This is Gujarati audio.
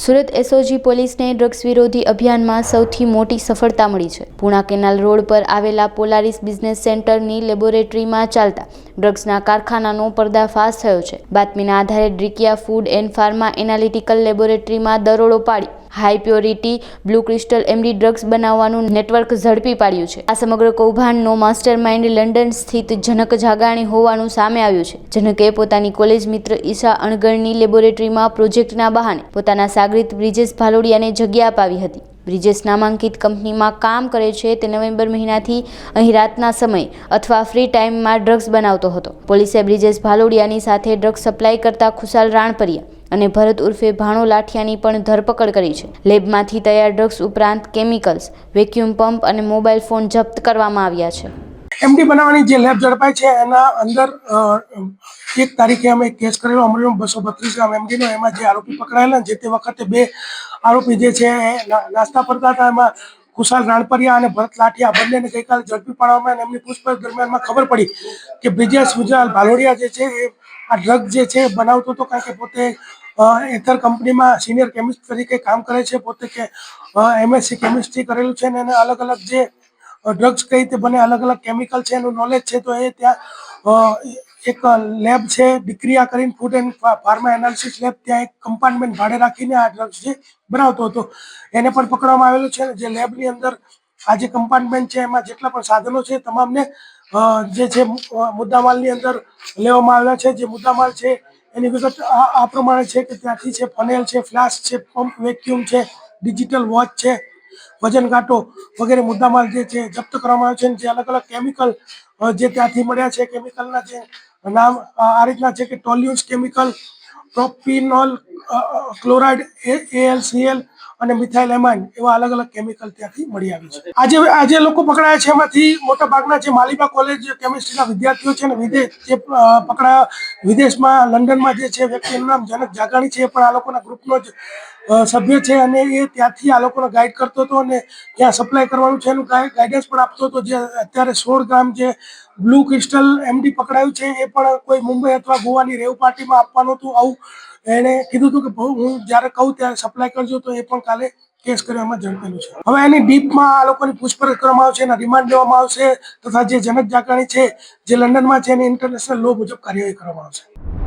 સુરત એસઓજી પોલીસને ડ્રગ્સ વિરોધી અભિયાનમાં સૌથી મોટી સફળતા મળી છે। પૂણા કેનાલ રોડ પર આવેલા પોલારિસ બિઝનેસ સેન્ટરની લેબોરેટરીમાં ચાલતા ડ્રગ્સના કારખાનાનો પર્દાફાશ થયો છે। બાતમીના આધારે ડ્રિકિયા ફૂડ એન્ડ ફાર્મા એનાલિટિકલ લેબોરેટરીમાં દરોડો પાડી high purity blue crystal MD drugs બનાવવાનું નેટવર્ક ઝડપી પાડ્યું છે। આ સમગ્ર કૌભાંડનો માસ્ટર માઇન્ડ લંડન સ્થિત જનક જાગાણી હોવાનું સામે આવ્યું છે। જનકે પોતાની કોલેજ મિત્ર ઈશા અણગણની લેબોરેટરીમાં પ્રોજેક્ટના બહાને પોતાના સાગરીત બ્રિજેશ ભાલોડિયાને જગ્યા અપાવી હતી। બ્રિજેશ નામાંકિત કંપનીમાં કામ કરે છે। તે નવેમ્બર મહિનાથી અહીં રાતના સમયે અથવા ફ્રી ટાઈમમાં ડ્રગ્સ બનાવતો હતો। પોલીસે બ્રિજેશ ભાલોડિયાની સાથે ડ્રગ્સ સપ્લાય કરતા ખુશાલ રાણપરિયા અને ભરત ઉર્ફે ભાણો લાઠિયાની પણ ધરપકડ કરી છે। લેબમાંથી તૈયાર ડ્રગ્સ ઉપરાંત કેમિકલ્સ, વેક્યુમ પંપ અને મોબાઈલ ફોન જપ્ત કરવામાં આવ્યા છે। એમડી બનાવવાની જે લેબ ઝડપાઈ છે એના અંદર 1 તારીખે અમે કેસ કરેલો અમરેલીમાં 232 ગ્રામ એમડીનો। એમાં જે આરોપી પકડાયેલા જે તે વખતે 2 આરોપી જે છે નાસ્તા ફરતા હતા। એમાં ખુશાલ રાણપરિયા અને ભરત લાઠિયા બંનેને ગઈકાલે ઝડપી પાડવામાં અને એમની પૂછપરછ દરમિયાનમાં ખબર પડી કે બ્રિજેશ ભાલોડિયા જે છે એ આ ડ્રગ જે છે બનાવતો હતો, કારણ કે પોતે એથર કંપનીમાં સિનિયર કેમિસ્ટ તરીકે કામ કરે છે। પોતે કે એમએસસી કેમિસ્ટ્રી કરેલું છે અને એને અલગ અલગ જે ડ્રગ્સ કઈ રીતે બને, અલગ અલગ કેમિકલ છે એનું નોલેજ છે। તો એ ત્યાં એક લેબ છે ડિક્રિયા કરીને food and pharma analysis lab, ત્યાં એક કમ્પાર્ટમેન્ટ ભાડે રાખીને આ ડ્રગ્સ જે બનાવતો હતો એને પણ પકડવામાં આવેલો છે। જે લેબની અંદર આ જે કમ્પાર્ટમેન્ટ છે એમાં જેટલા પણ સાધનો છે તમામને જે છે મુદ્દામાલની અંદર લેવામાં આવેલા છે। જે મુદ્દામાલ છે એની વિગત આ પ્રમાણે છે કે ત્યાંથી છે ફનેલ છે, ફ્લાસ્ક છે, પંપ, વેક્યુમ છે, ડિજિટલ વોચ છે, વજન કાંટો વગેરે મુદ્દામાલ જે છે જપ્ત કરવામાં આવ્યો છે। જે અલગ અલગ કેમિકલ જે ત્યાંથી મળ્યા છે, કેમિકલના જે નામ આ રીતના છે કે ટોલ્યુન્સ કેમિકલ, પ્રોપિનોલ ક્લોરાઇડ, AlCl અને મિથાઇલ એમાઇન એવા અલગ અલગ કેમિકલ ત્યાંથી મળી આવી છે। આજે લોકો પકડાયા છે એમાંથી મોટા ભાગના જે માલિબા કોલેજ કેમિસ્ટ્રીના વિદ્યાર્થીઓ છે અને જે પકડાયા વિદેશમાં લંડનમાં જે છે વ્યક્તિનું નામ જનક જાગાણી છે, એ પણ આ લોકોના ગ્રુપનો જ સભ્ય છે અને એ ત્યાંથી આ લોકોને ગાઈડ કરતો હતો અને ત્યાં સપ્લાય કરવાનું છે એનું ગાઈડન્સ પણ આપતો હતો। જે અત્યારે 16 ગ્રામ જે બ્લુ ક્રિસ્ટલ એમડી પકડાયું છે એ પણ કોઈ મુંબઈ અથવા ગોવાની રેવ પાર્ટીમાં આપવાનું હતું, આવું એણે કીધું હતું કે હું જ્યારે કહું ત્યારે સપ્લાય કરજો। તો એ પણ કાલે કેસ કરવામાં ઝડપેલું છે। હવે એની ડીપમાં આ લોકોની પૂછપરછ કરવામાં આવશે, એના રિમાન્ડ લેવામાં આવશે તથા જે જનક જાગાણી છે જે લંડનમાં છે એની ઇન્ટરનેશનલ લો મુજબ કાર્યવાહી કરવામાં આવશે।